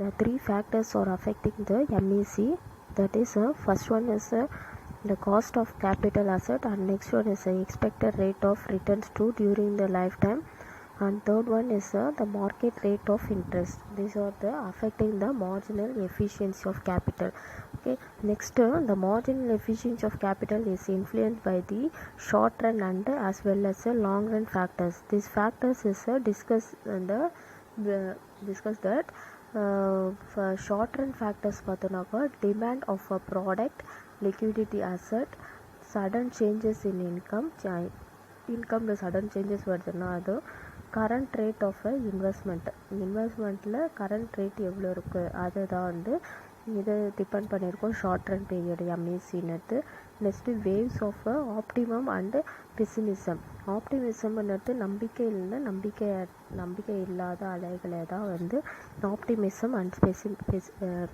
the three factors are affecting the MEC. That is, first one is the cost of capital asset, and next one is the expected rate of returns to during the lifetime, and third one is the market rate of interest. These are the affecting the marginal efficiency of capital. Okay, next the marginal efficiency of capital is influenced by the short run and as well as the long run factors. These factors is discussed in the discuss that for short run factors பார்த்தோம்னாக்கா demand of a product, liquidity asset, sudden changes in இன்கம்ல sudden changes வருதுன்னா அது current rate of இன்வெஸ்ட்மெண்ட்டில் current rate எவ்வளோ இருக்குது அதுதான் வந்து இது டிபெண்ட் பண்ணியிருக்கோம் ஷார்ட் ரன் பீரியட் எம்இசின்னு. Next waves of optimum and ஆப்டிமிசம்ன்றது நம்பிக்கை இல்லாத அலைகளை தான் வந்து ஆப்டிமிசம் அண்ட்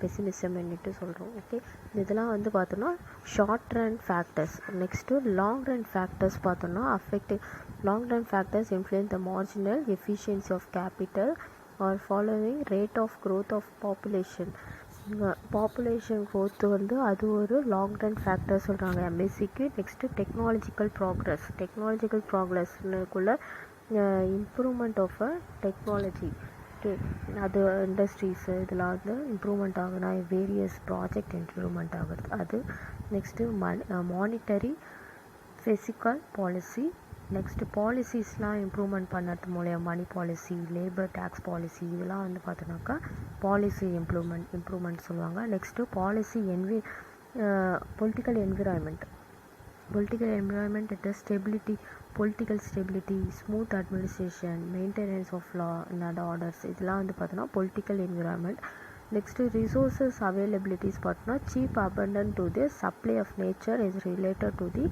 பெசிமிசம்னுட்டு சொல்கிறோம். ஓகே, இதெல்லாம் வந்து பார்த்தோன்னா short run factors. Next long run factors பார்த்தோன்னா long run factors influence the marginal efficiency of capital or following rate of growth of population. Population growth வந்து அது ஒரு லாங் ரன் ஃபேக்டர் சொல்கிறாங்க எம்எஸ்சிக்கு. நெக்ஸ்ட்டு டெக்னாலஜிக்கல் ப்ராக்ரஸ்னுக்குள்ள இம்ப்ரூவ்மெண்ட் ஆஃப் டெக்னாலஜி. ஓகே, அது industries இதெல்லாம் வந்து இம்ப்ரூவ்மெண்ட் ஆகுனா வேரியஸ் ப்ராஜெக்ட் இம்ப்ரூவ்மெண்ட் ஆகுது அது. Next monetary fiscal policy. Next பாலிசிஸ்லாம் இம்ப்ரூவ்மெண்ட் பண்ணுறது மூலியம் money policy, labour tax policy இதெல்லாம் வந்து பார்த்தோன்னாக்கா பாலிசி இம்ப்ரூவ்மெண்ட் சொல்லுவாங்க. Next political environment it is political stability, smooth administration, maintenance of law and orders இதெல்லாம் வந்து பார்த்தோன்னா political environment. Next resources availabilities பார்த்தோன்னா cheap abundant to the supply of nature is related to the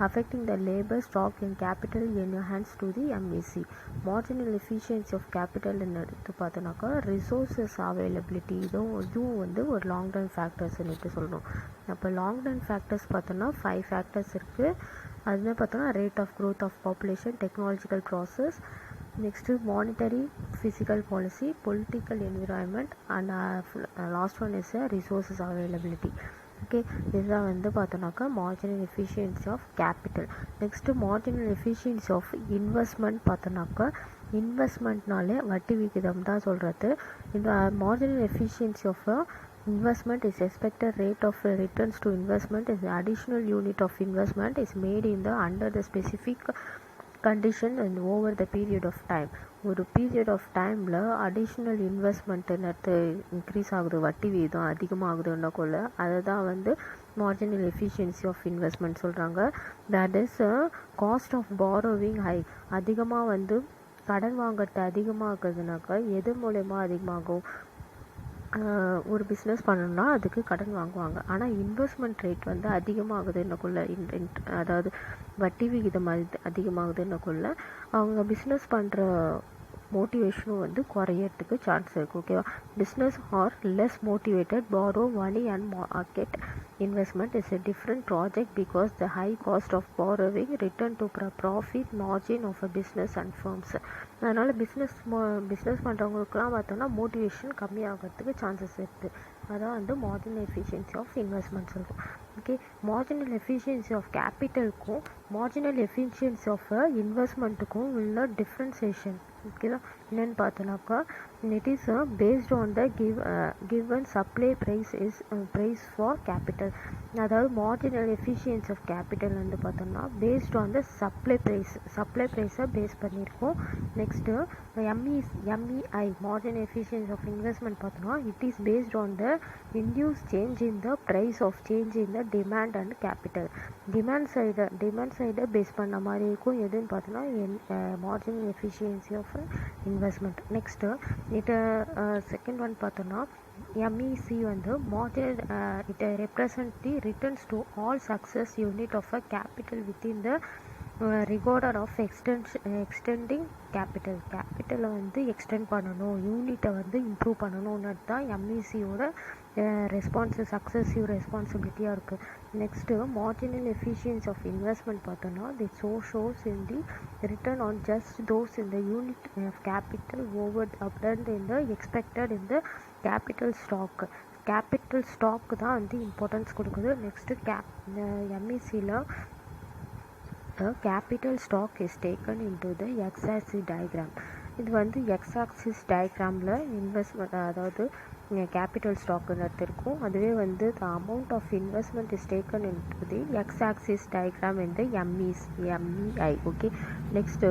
affecting the labor stock and capital enhanced to the MEC. marginal efficiency of capital எடுத்து பார்த்தோன்னாக்கா resources availability இதுவும் வந்து ஒரு long run ஃபேக்டர்ஸ்ன்னுட்டு சொல்லணும். அப்போ long run factors பார்த்தோன்னா 5 factors இருக்குது. அதுதான் பார்த்தோன்னா rate of growth of population, technological process, next monetary physical policy, political environment and last one is resources availability. Okay, இதுதான் வந்து பார்த்தோன்னாக்கா marginal efficiency of capital. Next marginal efficiency of investment பார்த்தோன்னாக்கா இன்வெஸ்ட்மெண்ட்னாலே வட்டி விகிதம் தான் சொல்கிறது. இந்த marginal efficiency of investment is expected rate of returns to investment is additional unit of investment is made in the under the specific condition and over the period of time. ஒரு period of டைமில் additional இன்வெஸ்ட்மெண்ட்டுன்னு increase ஆகுது, வட்டி வீதம் அதிகமாகுதுன்னக்குள்ள அதை தான் வந்து மார்ஜினல் எஃபிஷியன்சி ஆஃப் இன்வெஸ்ட்மெண்ட் சொல்கிறாங்க. That is cost of borrowing high. அதிகமாக வந்து கடன் வாங்கிறது அதிகமாகுதுனாக்கா எது மூலயமா அதிகமாகும்? ஒரு பிஸ்னஸ் பண்ணணும்னா அதுக்கு கடன் வாங்குவாங்க. ஆனால் இன்வெஸ்ட்மெண்ட் ரேட் வந்து அதிகமாகுதுன்னக்குள்ள அதாவது வட்டி விகிதம் அதிகமாகுதுன்னக்குள்ள அவங்க பிஸ்னஸ் பண்ணுற மோட்டிவேஷனும் வந்து குறையறதுக்கு சான்ஸ் இருக்குது. ஓகேவா, business or less motivated borrow money and market investment is a different project because the high cost of borrowing return to profit margin of a business and firms. அதனால் பிஸ்னஸ் பண்ணுறவங்களுக்குலாம் பார்த்தோன்னா motivation கம்மியாகிறதுக்கு chances இருக்குது. அதான் வந்து marginal efficiency of investment சொல்கிறோம். Okay, marginal efficiency of கேபிட்டலுக்கும் marginal efficiency of இன்வெஸ்ட்மெண்ட்டுக்கும் உள்ள டிஃப்ரென்சேஷன் ஓகேவா என்னென்னு பார்த்தோன்னாக்கா it is based on the given supply price for capital. அதாவது மார்ஜினல் எஃபிஷியன்சி ஆஃப் கேபிட்டல் வந்து பார்த்தோம்னா பேஸ்ட் ஆன் த சப்ளை ப்ரைஸை பேஸ் பண்ணியிருக்கோம். Next MEI marginal efficiency of investment பார்த்தோம்னா it is based on the induce change in the price of change in the demand and capital. Demand சைடை base பண்ண மாதிரி இருக்கும் எதுன்னு பார்த்தோன்னா marginal efficiency of investment. Next second one பார்த்தோன்னா MEC வந்து marginal it represent the returns to all success unit of a capital within the recorder of extending கேபிட்டலை வந்து எக்ஸ்டெண்ட் பண்ணணும், யூனிட்டை வந்து இம்ப்ரூவ் பண்ணணும்னு தான் MECயோட சக்ஸஸிவ் ரெஸ்பான்சிபிலிட்டியாக இருக்குது. Next marginal efficiency of investment பார்த்தோன்னா the shows in the return on just those in the unit of capital over uptrend in the expected in the capital stock தான் வந்து இம்பார்ட்டன்ஸ் கொடுக்குது. நெக்ஸ்ட்டு எம்இசியில் the capital stock is taken into the x-axis diagram. இது வந்து x-axis diagramல investment, அதாவது capital ஸ்டாக்குன்னு இருக்கும். அதுவே வந்து the amount of investment is taken into the x-axis diagram in the MEI. Okay, next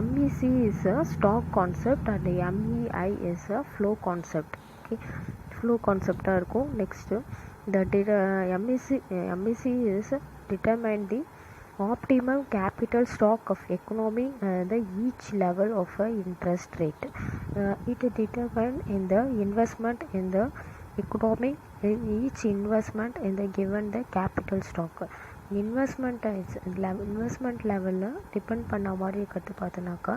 MEC is a stock concept and MEI is a flow concept. Okay, flow concept இருக்கும். next the MEC is determine the optimum capital stock of economy the each level of interest rate. It determines in the investment in the economy each investment in the given the capital stock. Investment லெவலில் depend பண்ண மாதிரி இருக்கிறது பார்த்தோன்னாக்கா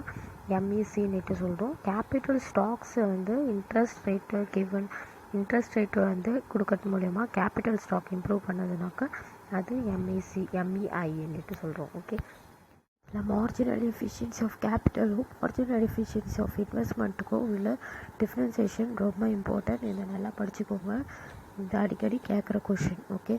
எம்இசின்னுட்டு சொல்கிறோம். Capital stocks வந்து interest rate வந்து கொடுக்கறது மூலயமா capital stock improve பண்ணதுனாக்கா அது எம்இஐன்னுட்டு சொல்கிறோம். ஓகே, இல்லை மார்ஜினல் எஃபிஷியன்சி ஆஃப் கேபிட்டலும் மார்ஜினல் எஃபிஷியன்சி ஆஃப் இன்வெஸ்ட்மெண்ட்டுக்கும் உள்ள டிஃப்ரென்சியேஷன் ரொம்ப இம்பார்ட்டன்ட். இதை நல்லா படிச்சுக்கோங்க, இது அடிக்கடி கேட்குற கொஷின். ஓகே.